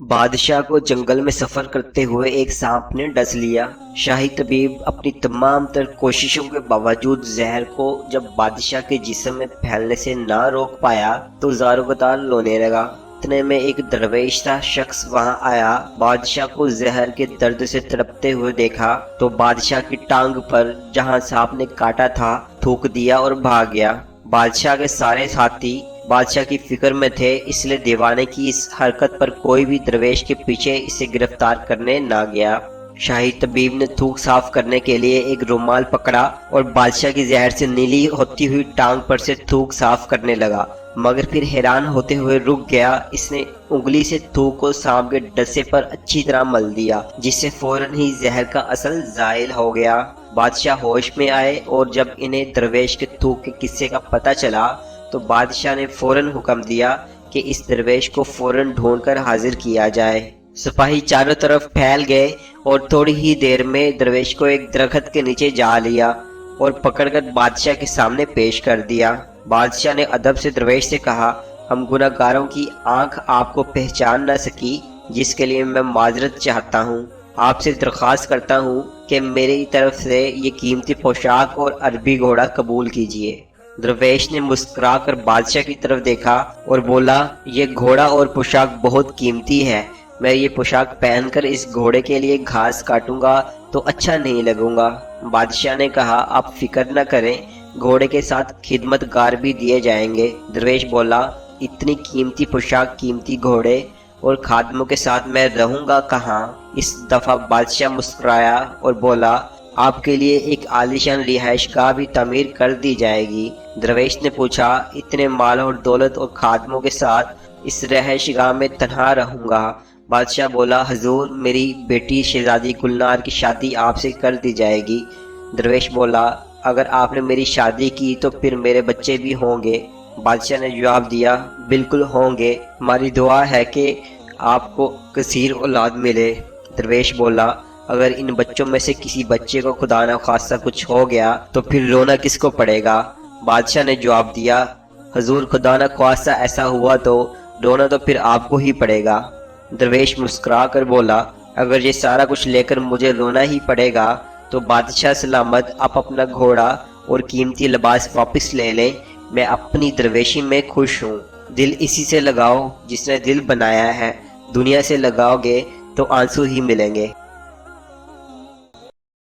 بادشاہ کو جنگل میں سفر کرتے ہوئے ایک سانپ نے ڈس لیا۔ شاہی طبیب اپنی تمام تر کوششوں کے باوجود زہر کو جب بادشاہ کے جسم میں پھیلنے سے نہ روک پایا تو زار و گدار رونے لگا۔ اتنے میں ایک درویش سا شخص وہاں آیا۔ بادشاہ کو زہر کے درد سے تڑپتے ہوئے دیکھا تو بادشاہ کی ٹانگ پر جہاں سانپ نے کاٹا تھا تھوک دیا اور بھاگ گیا۔ بادشاہ کے سارے ساتھی بادشاہ کی فکر میں تھے، اس لیے دیوانے کی اس حرکت پر کوئی بھی درویش کے پیچھے اسے گرفتار کرنے نہ گیا۔ شاہی طبیب نے تھوک صاف کرنے کے لیے ایک رومال پکڑا اور بادشاہ کی زہر سے نیلی ہوتی ہوئی ٹانگ پر سے تھوک صاف کرنے لگا، مگر پھر حیران ہوتے ہوئے رک گیا۔ اس نے انگلی سے تھوک کو سانپ کے ڈسے پر اچھی طرح مل دیا، جس سے فوراً ہی زہر کا اثر زائل ہو گیا۔ بادشاہ ہوش میں آئے اور جب انہیں درویش کے تھوک کے قصے کا پتہ چلا تو بادشاہ نے فوراً حکم دیا کہ اس درویش کو فوراً ڈھونڈ کر حاضر کیا جائے۔ سپاہی چاروں طرف پھیل گئے اور تھوڑی ہی دیر میں درویش کو ایک درخت کے نیچے جا لیا اور پکڑ کر بادشاہ کے سامنے پیش کر دیا۔ بادشاہ نے ادب سے درویش سے کہا، ہم گناہ گاروں کی آنکھ آپ کو پہچان نہ سکی، جس کے لیے میں معذرت چاہتا ہوں۔ آپ سے درخواست کرتا ہوں کہ میری طرف سے یہ قیمتی پوشاک اور عربی گھوڑا قبول کیجیے۔ درویش نے مسکرا کر بادشاہ کی طرف دیکھا اور بولا، یہ گھوڑا اور پوشاک بہت قیمتی ہے، میں یہ پوشاک پہن کر اس گھوڑے کے لیے گھاس کاٹوں گا تو اچھا نہیں لگوں گا۔ بادشاہ نے کہا، آپ فکر نہ کریں، گھوڑے کے ساتھ خدمت گار بھی دیے جائیں گے۔ درویش بولا، اتنی قیمتی پوشاک، قیمتی گھوڑے اور خادموں کے ساتھ میں رہوں گا کہاں؟ اس دفعہ بادشاہ مسکرایا اور بولا، آپ کے لیے ایک عالیشان رہائش گاہ بھی تعمیر کر دی جائے گی۔ درویش نے پوچھا، اتنے مال اور دولت اور خادموں کے ساتھ اس رہائش گاہ میں تنہا رہوں گا؟ بادشاہ بولا، حضور، میری بیٹی شہزادی گلنار کی شادی آپ سے کر دی جائے گی۔ درویش بولا، اگر آپ نے میری شادی کی تو پھر میرے بچے بھی ہوں گے؟ بادشاہ نے جواب دیا، بالکل ہوں گے، ہماری دعا ہے کہ آپ کو کثیر اولاد ملے۔ درویش بولا، اگر ان بچوں میں سے کسی بچے کو خدا نخواستہ کچھ ہو گیا تو پھر رونا کس کو پڑے گا؟ بادشاہ نے جواب دیا، حضور، خدا نخواستہ ایسا ہوا تو رونا تو پھر آپ کو ہی پڑے گا۔ درویش مسکرا کر بولا، اگر یہ سارا کچھ لے کر مجھے رونا ہی پڑے گا تو بادشاہ سلامت، آپ اپنا گھوڑا اور قیمتی لباس واپس لے لیں، میں اپنی درویشی میں خوش ہوں۔ دل اسی سے لگاؤ جس نے دل بنایا ہے، دنیا سے لگاؤ گے تو آنسو ہی ملیں گے۔